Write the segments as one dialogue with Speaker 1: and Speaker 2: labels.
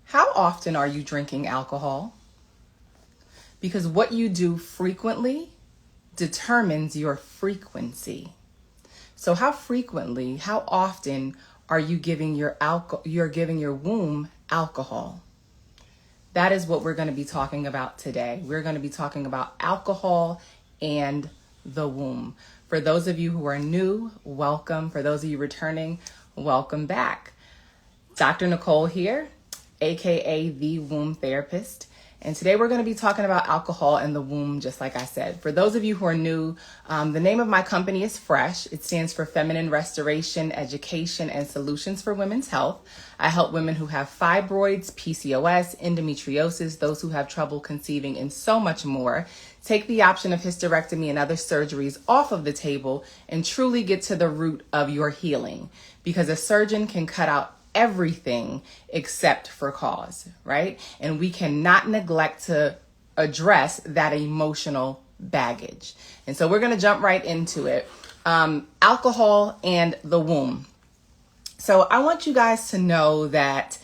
Speaker 1: How often are you drinking alcohol? Because what you do frequently determines your frequency. So how frequently, how often are you giving you're giving your womb alcohol? That is what we're going to be talking about today. We're going to be talking about alcohol and the womb. For those of you who are new, welcome. For those of you returning, welcome back. Dr. Nicole here, aka the womb therapist. And today we're going to be talking about alcohol and the womb, just like I said. For those of you who are new, the name of my company is FRESH. It stands for Feminine Restoration, Education, and Solutions for Women's Health. I help women who have fibroids, PCOS, endometriosis, those who have trouble conceiving, and so much more. Take the option of hysterectomy and other surgeries off of the table and truly get to the root of your healing. Because a surgeon can cut out everything except for cause, right? And we cannot neglect to address that emotional baggage. And so we're going to jump right into it. Alcohol and the womb. So I want you guys to know that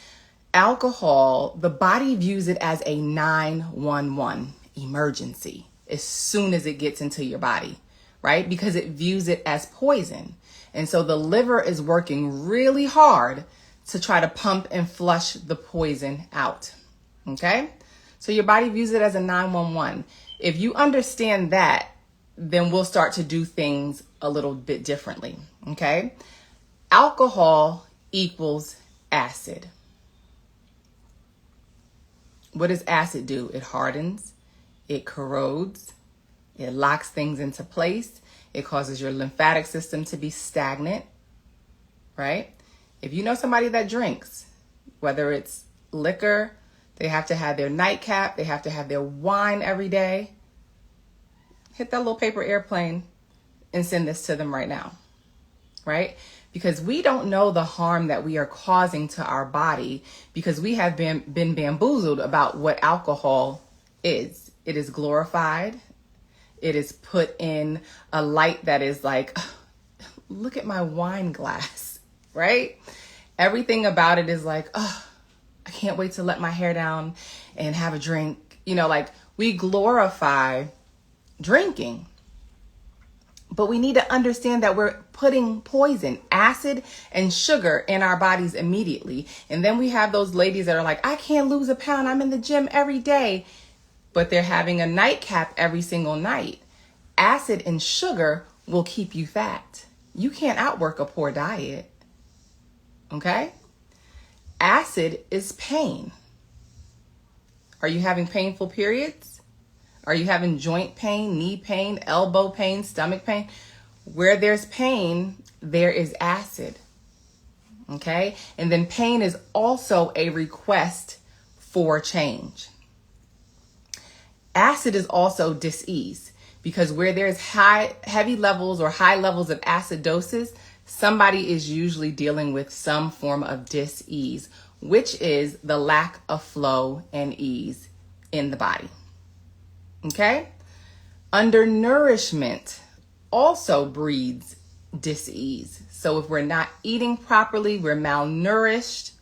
Speaker 1: alcohol, the body views it as a 911 emergency as soon as it gets into your body, right? Because it views it as poison. And so the liver is working really hard to try to pump and flush the poison out. Okay? So your body views it as a 911. If you understand that, then we'll start to do things a little bit differently. Okay? Alcohol equals acid. What does acid do? It hardens, it corrodes, it locks things into place, it causes your lymphatic system to be stagnant, right? If you know somebody that drinks, whether it's liquor, they have to have their nightcap, they have to have their wine every day, hit that little paper airplane and send this to them right now, right? Because we don't know the harm that we are causing to our body because we have been bamboozled about what alcohol is. It is glorified. It is put in a light that is like, look at my wine glass. Right? Everything about it is like, oh, I can't wait to let my hair down and have a drink. You know, like we glorify drinking, but we need to understand that we're putting poison, acid and sugar in our bodies immediately. And then we have those ladies that are like, I can't lose a pound. I'm in the gym every day, but they're having a nightcap every single night. Acid and sugar will keep you fat. You can't outwork a poor diet. Okay? Acid is pain. Are you having painful periods? Are you having joint pain, knee pain, elbow pain, stomach pain? Where there's pain, there is acid. Okay? And then pain is also a request for change. Acid is also dis-ease because where there's heavy levels or high levels of acidosis, somebody is usually dealing with some form of dis-ease, which is the lack of flow and ease in the body. Okay? Undernourishment also breeds dis-ease. So if we're not eating properly, we're malnourished,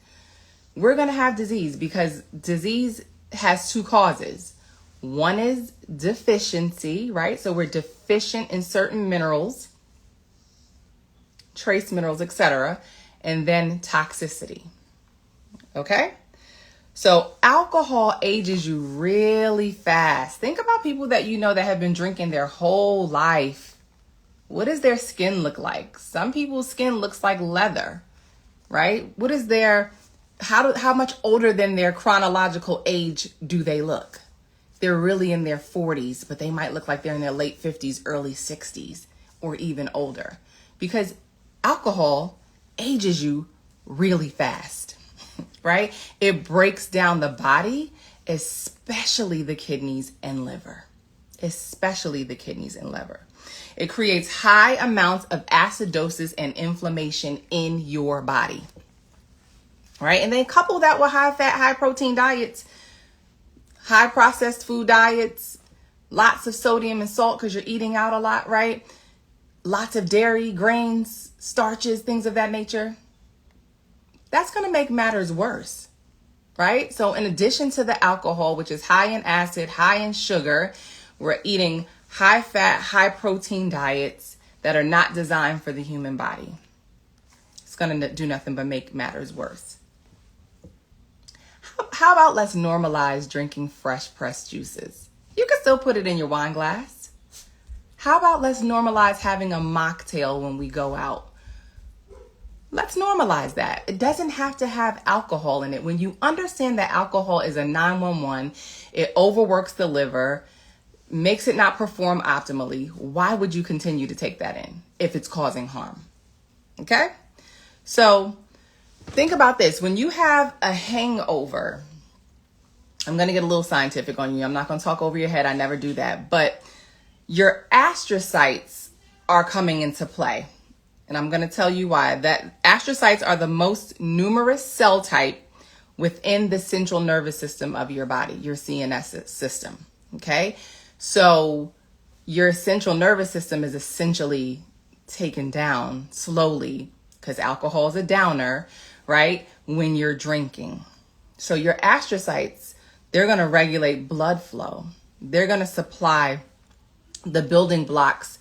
Speaker 1: we're going to have disease because disease has two causes. One is deficiency, right? So we're deficient in certain minerals, trace minerals, etc., and then toxicity. Okay? So alcohol ages you really fast. Think about people that you know that have been drinking their whole life. What does their skin look like? Some people's skin looks like leather, right? What is how much older than their chronological age do they look? They're really in their 40s, but they might look like they're in their late 50s, early 60s, or even older. Because alcohol ages you really fast, right? It breaks down the body, especially the kidneys and liver, especially the kidneys and liver. It creates high amounts of acidosis and inflammation in your body, right? And then couple that with high fat, high protein diets, high processed food diets, lots of sodium and salt because you're eating out a lot, right? Lots of dairy, grains, starches, things of that nature. That's going to make matters worse. right? So in addition to the alcohol, which is high in acid, high in sugar, we're eating high fat, high protein diets that are not designed for the human body. It's going to do nothing but make matters worse. How about let's normalize drinking fresh pressed juices? You can still put it in your wine glass. How about let's normalize having a mocktail when we go out? Let's normalize that. It doesn't have to have alcohol in it. When you understand that alcohol is a 911, it overworks the liver, makes it not perform optimally. Why would you continue to take that in if it's causing harm? Okay? So think about this. When you have a hangover, I'm going to get a little scientific on you. I'm not going to talk over your head. I never do that. But your astrocytes are coming into play. And I'm going to tell you why. That astrocytes are the most numerous cell type within the central nervous system of your body, your CNS system. Okay? So your central nervous system is essentially taken down slowly because alcohol is a downer, right? When you're drinking. So your astrocytes, they're going to regulate blood flow. They're going to supply the building blocks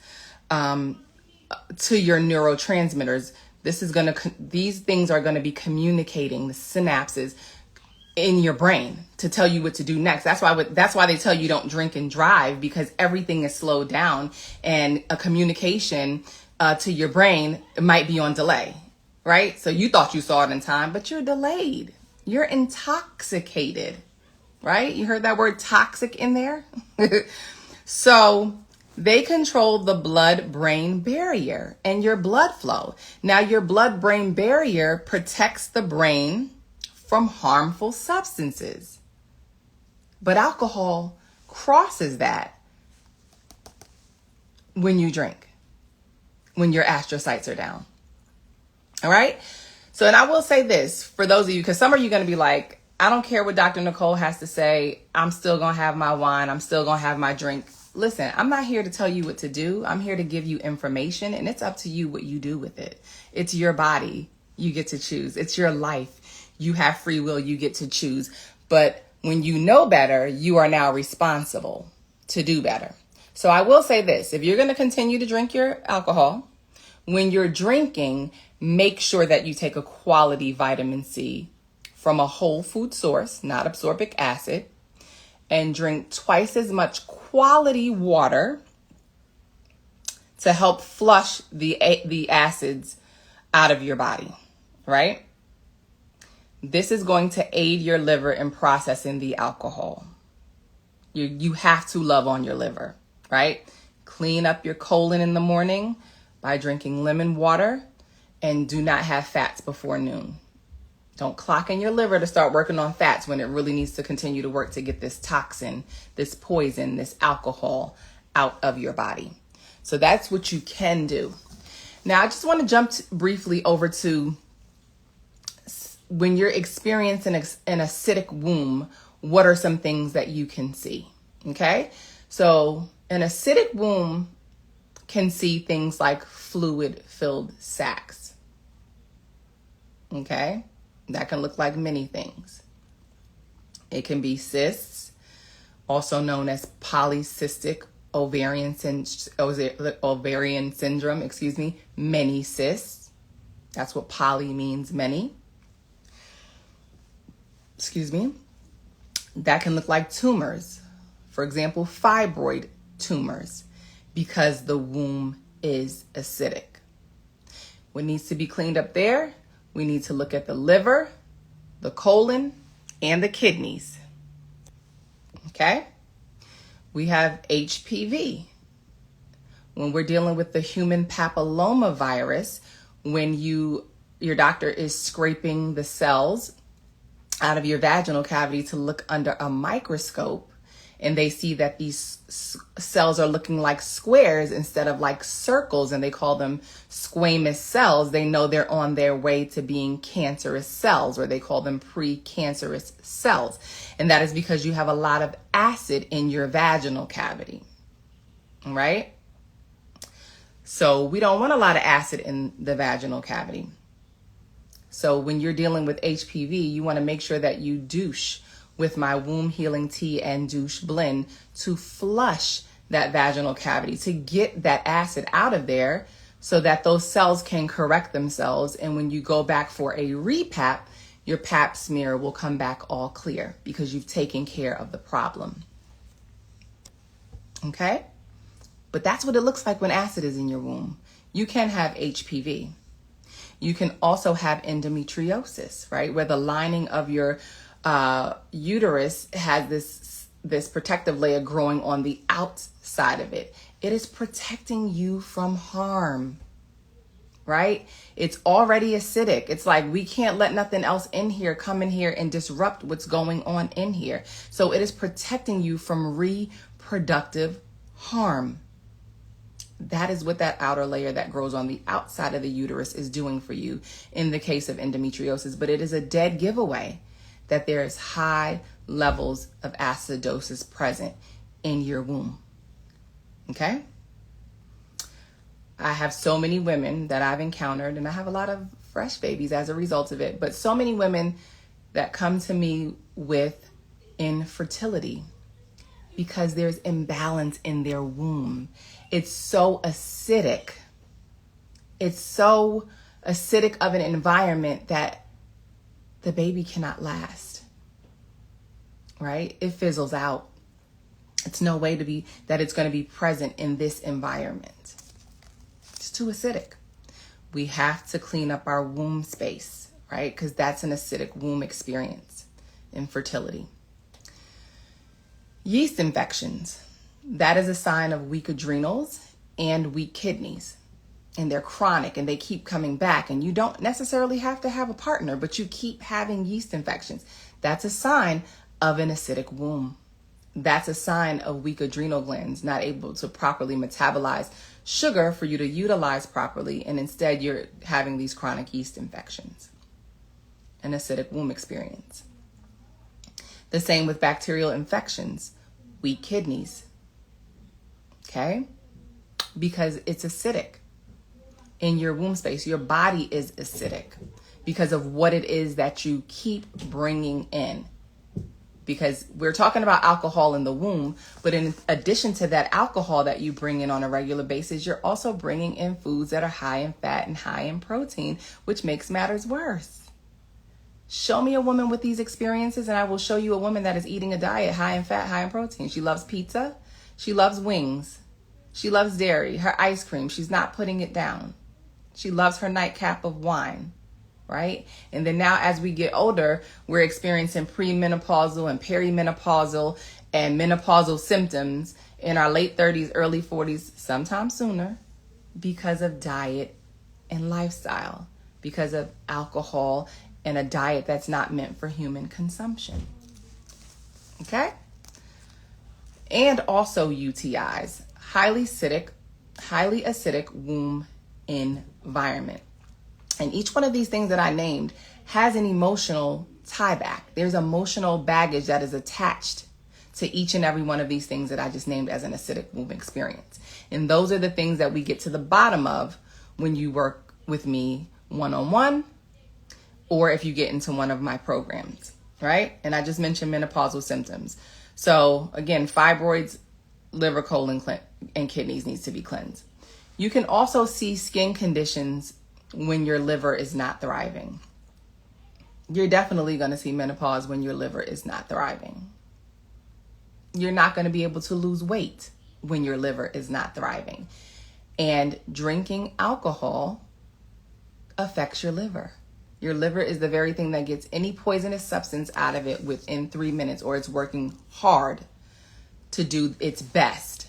Speaker 1: to your neurotransmitters. These things are going to be communicating the synapses in your brain to tell you what to do next. That's why they tell you don't drink and drive, because everything is slowed down and a communication to your brain might be on delay, right? So you thought you saw it in time, but you're delayed. You're intoxicated, right? You heard that word toxic in there? So they control the blood-brain barrier and your blood flow. Now, your blood-brain barrier protects the brain from harmful substances. But alcohol crosses that when you drink, when your astrocytes are down. All right? So, and I will say this for those of you, because some of you are going to be like, I don't care what Dr. Nicole has to say. I'm still going to have my wine. I'm still going to have my drink. Listen, I'm not here to tell you what to do. I'm here to give you information, and it's up to you what you do with it. It's your body. You get to choose. It's your life. You have free will. You get to choose. But when you know better, you are now responsible to do better. So I will say this. If you're going to continue to drink your alcohol, when you're drinking, make sure that you take a quality vitamin C from a whole food source, not absorbic acid, and drink twice as much quality water to help flush the acids out of your body, right? This is going to aid your liver in processing the alcohol. You have to love on your liver, right? Clean up your colon in the morning by drinking lemon water, and do not have fats before noon. Don't clock in your liver to start working on fats when it really needs to continue to work to get this toxin, this poison, this alcohol out of your body. So that's what you can do. Now, I just want to jump briefly over to when you're experiencing an acidic womb, what are some things that you can see? Okay, so an acidic womb can see things like fluid-filled sacs. Okay. That can look like many things. It can be cysts, also known as polycystic ovarian syndrome, many cysts. That's what poly means, many. That can look like tumors. For example, fibroid tumors, because the womb is acidic. What needs to be cleaned up there? We need to look at the liver, the colon, and the kidneys. Okay? We have HPV. When we're dealing with the human papilloma virus, when your doctor is scraping the cells out of your vaginal cavity to look under a microscope, and they see that these cells are looking like squares instead of like circles, and they call them squamous cells, they know they're on their way to being cancerous cells, or they call them precancerous cells. And that is because you have a lot of acid in your vaginal cavity, right? So we don't want a lot of acid in the vaginal cavity. So when you're dealing with HPV, you want to make sure that you douche with my womb healing tea and douche blend to flush that vaginal cavity, to get that acid out of there so that those cells can correct themselves. And when you go back for a repap, your pap smear will come back all clear because you've taken care of the problem. Okay? But that's what it looks like when acid is in your womb. You can have HPV. You can also have endometriosis, right? Where the lining of your uterus has this protective layer growing on the outside of it. It is protecting you from harm, right? It's already acidic. It's like we can't let nothing else come in here and disrupt what's going on in here. So it is protecting you from reproductive harm. That is what that outer layer that grows on the outside of the uterus is doing for you in the case of endometriosis. But it is a dead giveaway that there is high levels of acidosis present in your womb. Okay? I have so many women that I've encountered, and I have a lot of fresh babies as a result of it, but so many women that come to me with infertility because there's imbalance in their womb. It's so acidic. It's so acidic of an environment that the baby cannot last, right? It fizzles out. It's no way that it's going to be present in this environment. It's too acidic. We have to clean up our womb space, right? Because that's an acidic womb experience, infertility. Yeast infections. That is a sign of weak adrenals and weak kidneys. And they're chronic and they keep coming back. And you don't necessarily have to have a partner, but you keep having yeast infections. That's a sign of an acidic womb. That's a sign of weak adrenal glands, not able to properly metabolize sugar for you to utilize properly. And instead you're having these chronic yeast infections. An acidic womb experience. The same with bacterial infections, weak kidneys. Okay? Because it's acidic in your womb space. Your body is acidic because of what it is that you keep bringing in. Because we're talking about alcohol in the womb, but in addition to that alcohol that you bring in on a regular basis, you're also bringing in foods that are high in fat and high in protein, which makes matters worse. Show me a woman with these experiences and I will show you a woman that is eating a diet high in fat, high in protein. She loves pizza. She loves wings. She loves dairy, her ice cream. She's not putting it down. She loves her nightcap of wine, right? And then now as we get older, we're experiencing premenopausal and perimenopausal and menopausal symptoms in our late 30s, early 40s, sometimes sooner, because of diet and lifestyle, because of alcohol and a diet that's not meant for human consumption. Okay? And also UTIs, highly acidic womb environment. And each one of these things that I named has an emotional tie back. There's emotional baggage that is attached to each and every one of these things that I just named as an acidic womb experience. And those are the things that we get to the bottom of when you work with me one-on-one, or if you get into one of my programs, right? And I just mentioned menopausal symptoms. So again, fibroids, liver, colon, and kidneys needs to be cleansed. You can also see skin conditions when your liver is not thriving. You're definitely going to see menopause when your liver is not thriving. You're not going to be able to lose weight when your liver is not thriving. And drinking alcohol affects your liver. Your liver is the very thing that gets any poisonous substance out of it within 3 minutes, or it's working hard to do its best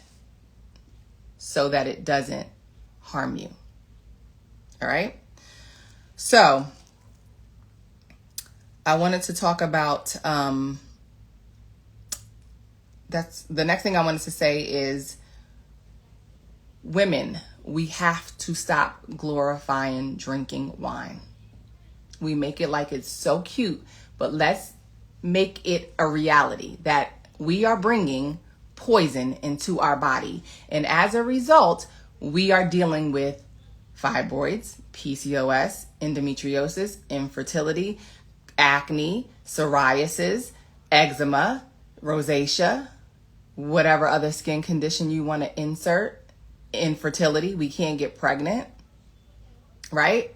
Speaker 1: so that it doesn't harm you. All right? So I wanted to talk about, that's the next thing I wanted to say is women, we have to stop glorifying drinking wine. We make it like it's so cute, but let's make it a reality that we are bringing poison into our body. And as a result, we are dealing with fibroids, PCOS, endometriosis, infertility, acne, psoriasis, eczema, rosacea, whatever other skin condition you want to insert, infertility, we can't get pregnant, right?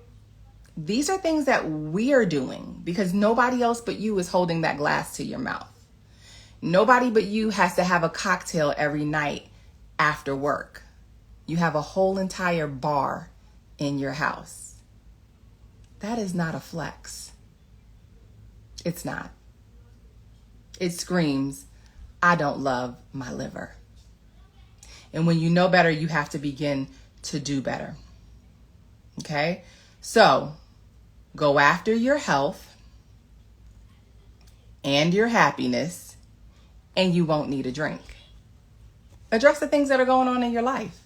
Speaker 1: These are things that we are doing because nobody else but you is holding that glass to your mouth. Nobody but you has to have a cocktail every night after work. You have a whole entire bar in your house. That is not a flex. It's not. It screams, I don't love my liver. And when you know better, you have to begin to do better. Okay? So, go after your health and your happiness, and you won't need a drink. Address the things that are going on in your life.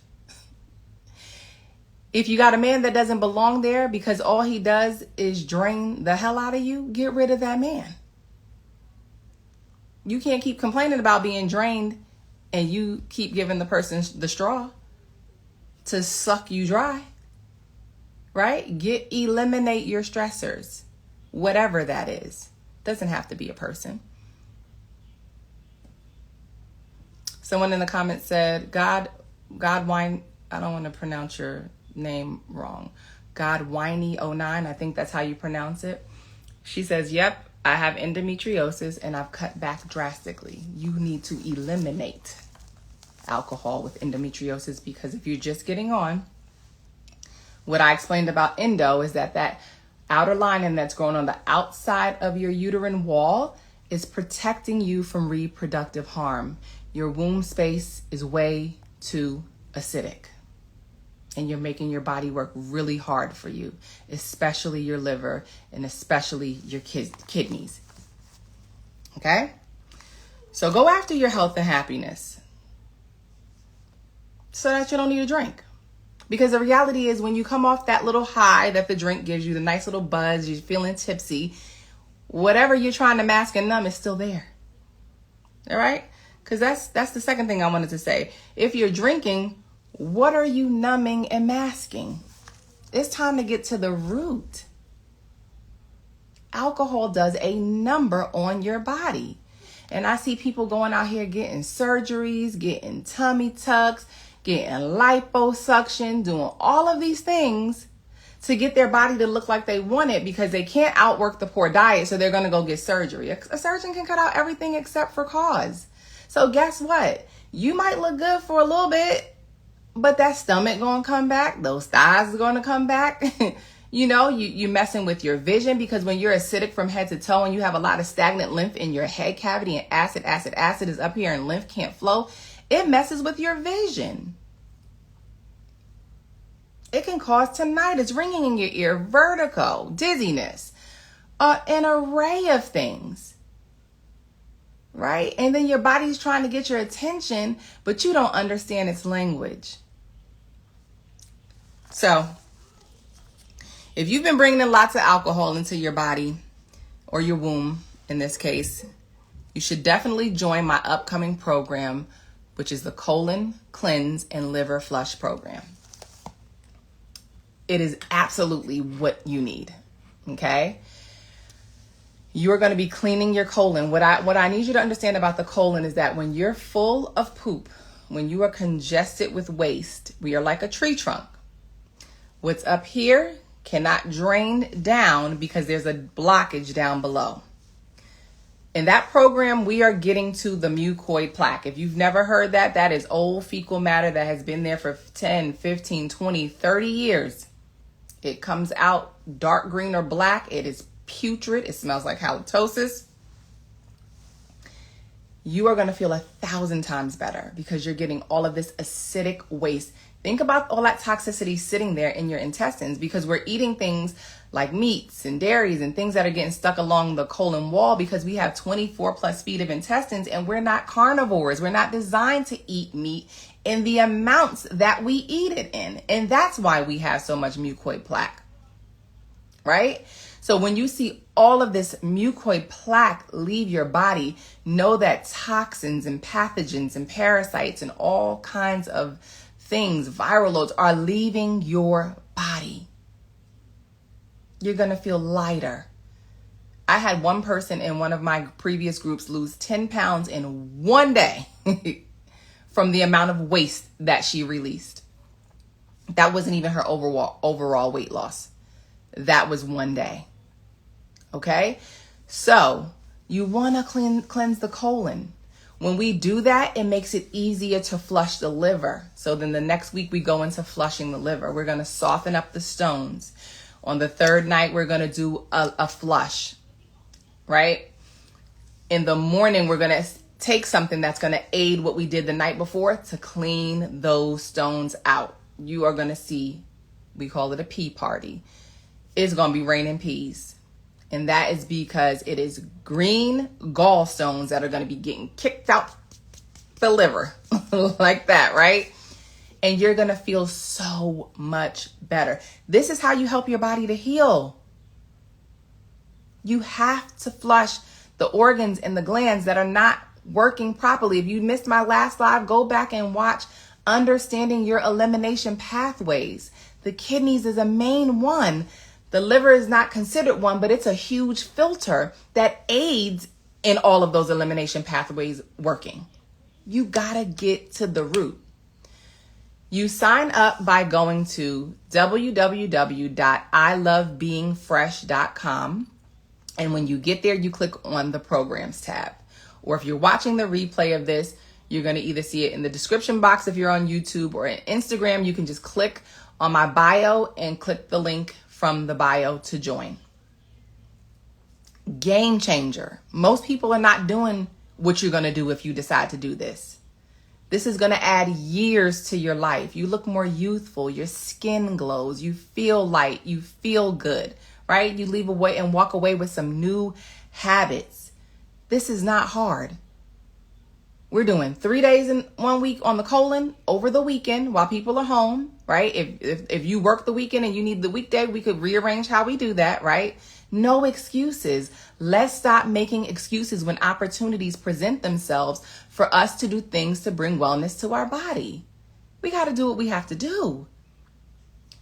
Speaker 1: If you got a man that doesn't belong there because all he does is drain the hell out of you, get rid of that man. You can't keep complaining about being drained and you keep giving the person the straw to suck you dry. Right? Eliminate your stressors, whatever that is. Doesn't have to be a person. Someone in the comments said, God wine. I don't want to pronounce your name wrong. God Whiny 09. I think that's how you pronounce it. She says, yep, I have endometriosis and I've cut back drastically. You need to eliminate alcohol with endometriosis because if you're just getting on, what I explained about endo is that outer lining that's growing on the outside of your uterine wall is protecting you from reproductive harm. Your womb space is way too acidic. And you're making your body work really hard for you, especially your liver and especially your kidneys. Okay? So go after your health and happiness so that you don't need a drink. Because the reality is when you come off that little high that the drink gives you, the nice little buzz, you're feeling tipsy, whatever you're trying to mask and numb is still there. All right? Because that's the second thing I wanted to say. If you're drinking, what are you numbing and masking? It's time to get to the root. Alcohol does a number on your body. And I see people going out here getting surgeries, getting tummy tucks, getting liposuction, doing all of these things to get their body to look like they want it because they can't outwork the poor diet, so they're going to go get surgery. A surgeon can cut out everything except for cause. So guess what? You might look good for a little bit, but that stomach going to come back. Those thighs are going to come back. You messing with your vision because when you're acidic from head to toe and you have a lot of stagnant lymph in your head cavity and acid is up here and lymph can't flow, it messes with your vision. It can cause tinnitus, ringing in your ear, vertigo, dizziness, an array of things. Right? And then your body's trying to get your attention, but you don't understand its language. So, if you've been bringing in lots of alcohol into your body, or your womb in this case, you should definitely join my upcoming program, which is the Colon Cleanse and Liver Flush program. It is absolutely what you need. Okay? You are going to be cleaning your colon. What I need you to understand about the colon is that when you're full of poop, when you are congested with waste, we are like a tree trunk. What's up here cannot drain down because there's a blockage down below. In that program, we are getting to the mucoid plaque. If you've never heard that, that is old fecal matter that has been there for 10, 15, 20, 30 years. It comes out dark green or black. It is putrid. It smells like halitosis. You are going to feel 1,000 times better because you're getting all of this acidic waste. Think about all that toxicity sitting there in your intestines because we're eating things like meats and dairies and things that are getting stuck along the colon wall because we have 24 plus feet of intestines and we're not carnivores. We're not designed to eat meat in the amounts that we eat it in. And that's why we have so much mucoid plaque, right? So when you see all of this mucoid plaque leave your body, know that toxins and pathogens and parasites and all kinds of things, viral loads, are leaving your body. You're going to feel lighter. I had one person in one of my previous groups lose 10 pounds in one day from the amount of waste that she released. That wasn't even her overall weight loss. That was one day. Okay? So you want to cleanse the colon. When we do that, it makes it easier to flush the liver. So then the next week we go into flushing the liver. We're going to soften up the stones. On the third night, we're going to do a flush, right? In the morning, we're going to take something that's going to aid what we did the night before to clean those stones out. You are going to see, we call it a pea party. It's going to be raining peas. And that is because it is green gallstones that are going to be getting kicked out the liver like that, right? And you're going to feel so much better. This is how you help your body to heal. You have to flush the organs and the glands that are not working properly. If you missed my last live, go back and watch Understanding Your Elimination Pathways. The kidneys is a main one. The liver is not considered one, but it's a huge filter that aids in all of those elimination pathways working. You gotta get to the root. You sign up by going to www.ilovebeingfresh.com. And when you get there, you click on the programs tab. Or if you're watching the replay of this, you're going to either see it in the description box if you're on YouTube, or on Instagram. You can just click on my bio and click the link from the bio to join. Game changer. Most people are not doing what you're going to do if you decide to do this. This is going to add years to your life. You look more youthful. Your skin glows. You feel light. You feel good, right? You leave away and walk away with some new habits. This is not hard. We're doing 3 days in 1 week on the colon over the weekend while people are home, right? If you work the weekend and you need the weekday, we could rearrange how we do that, right? No excuses. Let's stop making excuses when opportunities present themselves for us to do things to bring wellness to our body. We got to do what we have to do.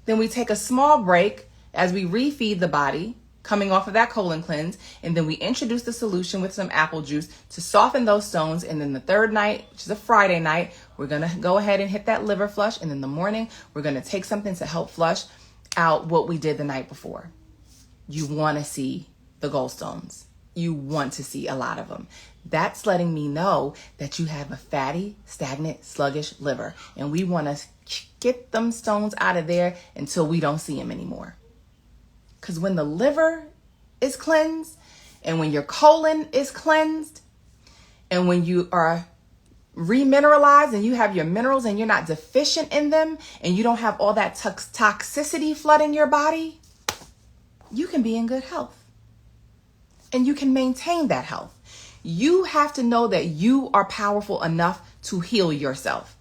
Speaker 1: Then we take a small break as we refeed the body, coming off of that colon cleanse, and then we introduce the solution with some apple juice to soften those stones. And then the third night, which is a Friday night, we're going to go ahead and hit that liver flush. And in the morning, we're going to take something to help flush out what we did the night before. You want to see the gallstones. You want to see a lot of them. That's letting me know that you have a fatty, stagnant, sluggish liver. And we want to get them stones out of there until we don't see them anymore. Because when the liver is cleansed, and when your colon is cleansed, and when you are remineralized and you have your minerals and you're not deficient in them, and you don't have all that toxicity flooding your body, you can be in good health. And you can maintain that health. You have to know that you are powerful enough to heal yourself.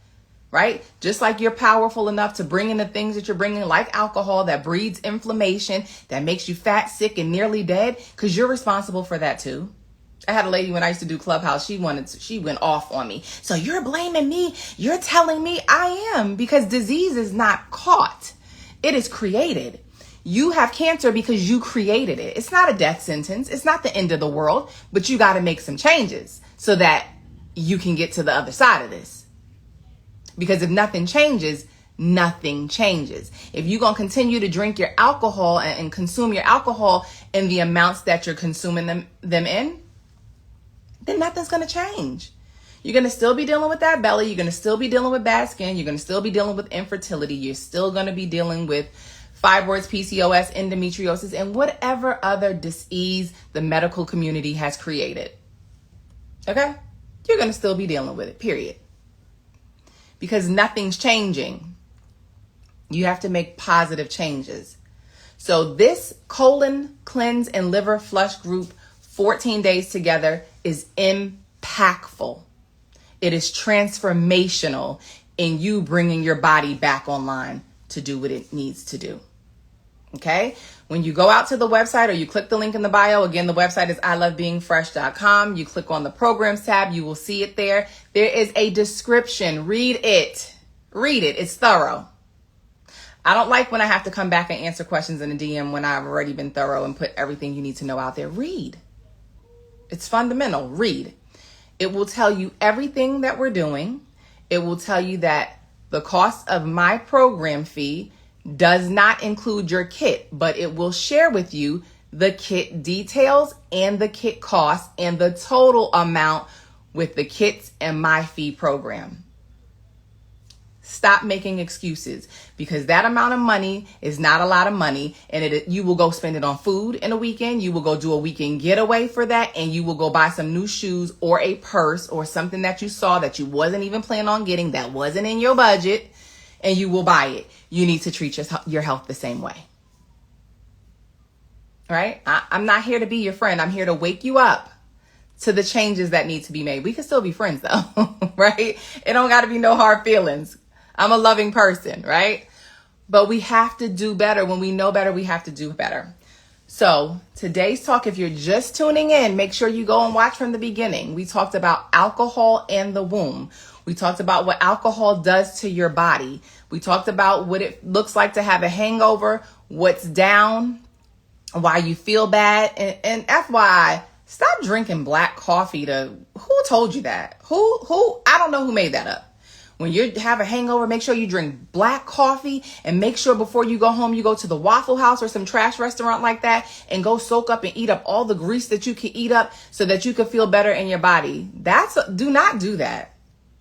Speaker 1: Right? Just like you're powerful enough to bring in the things that you're bringing, like alcohol that breeds inflammation, that makes you fat, sick, and nearly dead, because you're responsible for that too. I had a lady when I used to do Clubhouse, she went off on me. So you're blaming me? You're telling me? I am, because disease is not caught. It is created. You have cancer because you created it. It's not a death sentence. It's not the end of the world, but you got to make some changes so that you can get to the other side of this. Because if nothing changes, nothing changes. If you're going to continue to drink your alcohol and consume your alcohol in the amounts that you're consuming them in, then nothing's going to change. You're going to still be dealing with that belly. You're going to still be dealing with bad skin. You're going to still be dealing with infertility. You're still going to be dealing with fibroids, PCOS, endometriosis, and whatever other disease the medical community has created. Okay? You're going to still be dealing with it, period. Because nothing's changing. You have to make positive changes. So this colon cleanse and liver flush group, 14 days together, is impactful. It is transformational in you bringing your body back online to do what it needs to do. Okay? When you go out to the website or you click the link in the bio, again, the website is ilovebeingfresh.com. You click on the programs tab, you will see it there. There is a description. Read it. Read it. It's thorough. I don't like when I have to come back and answer questions in a DM when I've already been thorough and put everything you need to know out there. Read. It's fundamental. Read. It will tell you everything that we're doing. It will tell you that the cost of my program fee does not include your kit, but it will share with you the kit details and the kit cost and the total amount with the kits and my fee program. Stop making excuses, because that amount of money is not a lot of money, and you will go spend it on food in a weekend. You will go do a weekend getaway for that, and you will go buy some new shoes or a purse or something that you saw that you wasn't even planning on getting, that wasn't in your budget, and you will buy it. You need to treat your health the same way. Right? I'm not here to be your friend. I'm here to wake you up to the changes that need to be made. We can still be friends though, right? It don't got to be no hard feelings. I'm a loving person, right? But we have to do better. When we know better, we have to do better. So today's talk, if you're just tuning in, make sure you go and watch from the beginning. We talked about alcohol and the womb. We talked about what alcohol does to your body. We talked about what it looks like to have a hangover, what's down, why you feel bad. And FYI, stop drinking black coffee who told you that? Who? I don't know who made that up. When you have a hangover, make sure you drink black coffee, and make sure before you go home, you go to the Waffle House or some trash restaurant like that and go soak up and eat up all the grease that you can eat up so that you can feel better in your body. Do not do that.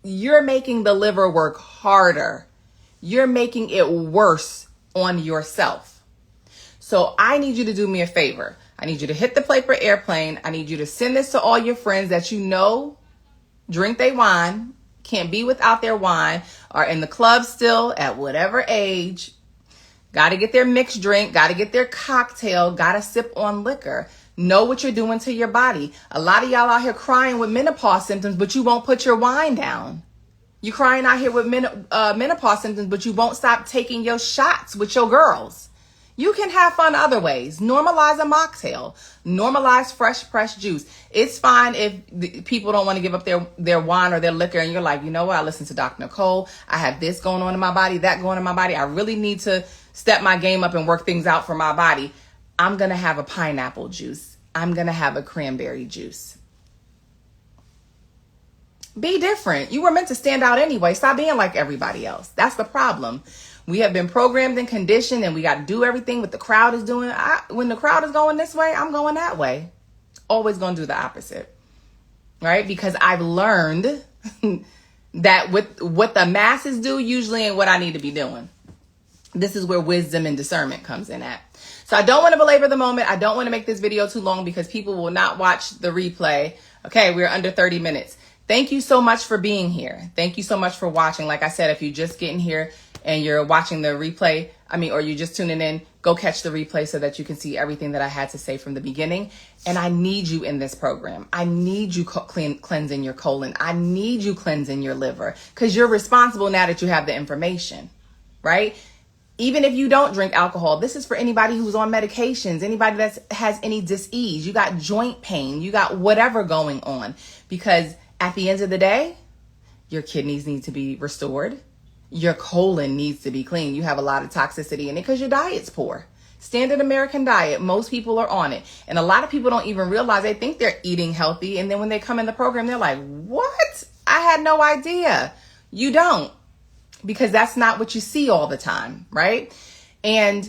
Speaker 1: You're making the liver work harder. You're making it worse on yourself. So I need you to do me a favor. I need you to hit the play for airplane. I need you to send this to all your friends that you know drink their wine, can't be without their wine, are in the club still at whatever age, got to get their mixed drink, got to get their cocktail, got to sip on liquor. Know what you're doing to your body. A lot of y'all out here crying with menopause symptoms, but you won't put your wine down. You crying out here with menopause symptoms, but you won't stop taking your shots with your girls. You can have fun other ways. Normalize a mocktail. Normalize fresh pressed juice. It's fine if people don't want to give up their wine or their liquor, and you're like, you know what? I listen to Dr. Nicole. I have this going on in my body, that going on in my body. I really need to step my game up and work things out for my body. I'm going to have a pineapple juice. I'm going to have a cranberry juice. Be different. You were meant to stand out anyway. Stop being like everybody else. That's the problem. We have been programmed and conditioned, and we got to do everything what the crowd is doing. When the crowd is going this way, I'm going that way. Always going to do the opposite, right? Because I've learned that with what the masses do usually ain't what I need to be doing. This is where wisdom and discernment comes in at. So I don't want to belabor the moment. I don't want to make this video too long because people will not watch the replay. Okay, we're under 30 minutes. Thank you so much for being here. Thank you so much for watching. Like I said, if you're just getting here and you're watching the replay, or you're just tuning in, go catch the replay so that you can see everything that I had to say from the beginning. And I need you in this program. I need you cleansing your colon. I need you cleansing your liver, because you're responsible now that you have the information, right? Even if you don't drink alcohol, this is for anybody who's on medications, anybody that has any dis-ease, you got joint pain, you got whatever going on, because at the end of the day, your kidneys need to be restored. Your colon needs to be clean. You have a lot of toxicity in it because your diet's poor. Standard American diet, most people are on it. And a lot of people don't even realize, they think they're eating healthy. And then when they come in the program, they're like, what? I had no idea. You don't, because that's not what you see all the time, right? And,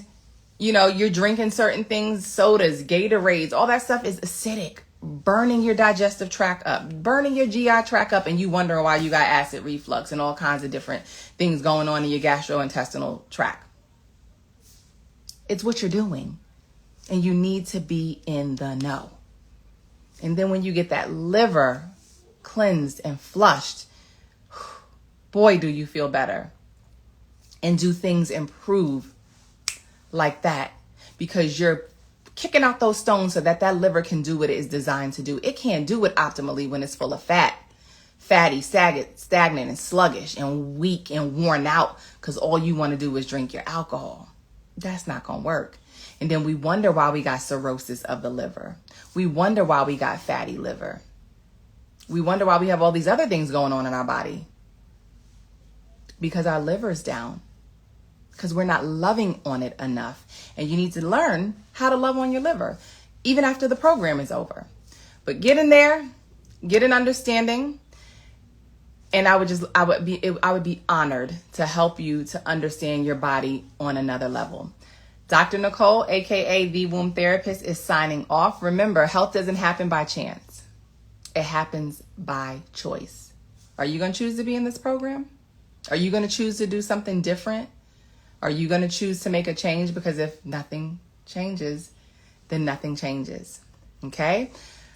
Speaker 1: you're drinking certain things, sodas, Gatorades, all that stuff is acidic, burning your digestive tract up, burning your GI tract up, and you wonder why you got acid reflux and all kinds of different things going on in your gastrointestinal tract. It's what you're doing, and you need to be in the know. And then when you get that liver cleansed and flushed, boy, do you feel better. And do things improve like that, because you're kicking out those stones so that liver can do what it is designed to do. It can't do it optimally when it's full of fatty, stagnant, and sluggish, and weak and worn out, because all you want to do is drink your alcohol. That's not going to work. And then we wonder why we got cirrhosis of the liver. We wonder why we got fatty liver. We wonder why we have all these other things going on in our body, because our liver's down. because we're not loving on it enough. And you need to learn how to love on your liver, even after the program is over. But get in there, get an understanding, and I would be honored to help you to understand your body on another level. Dr. Nicole, aka the Womb Therapist, is signing off. Remember, health doesn't happen by chance. It happens by choice. Are you going to choose to be in this program? Are you going to choose to do something different? Are you going to choose to make a change? Because if nothing changes, then nothing changes. Okay?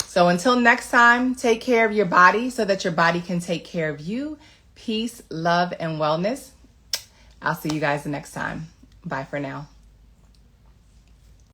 Speaker 1: So until next time, take care of your body so that your body can take care of you. Peace, love, and wellness. I'll see you guys the next time. Bye for now.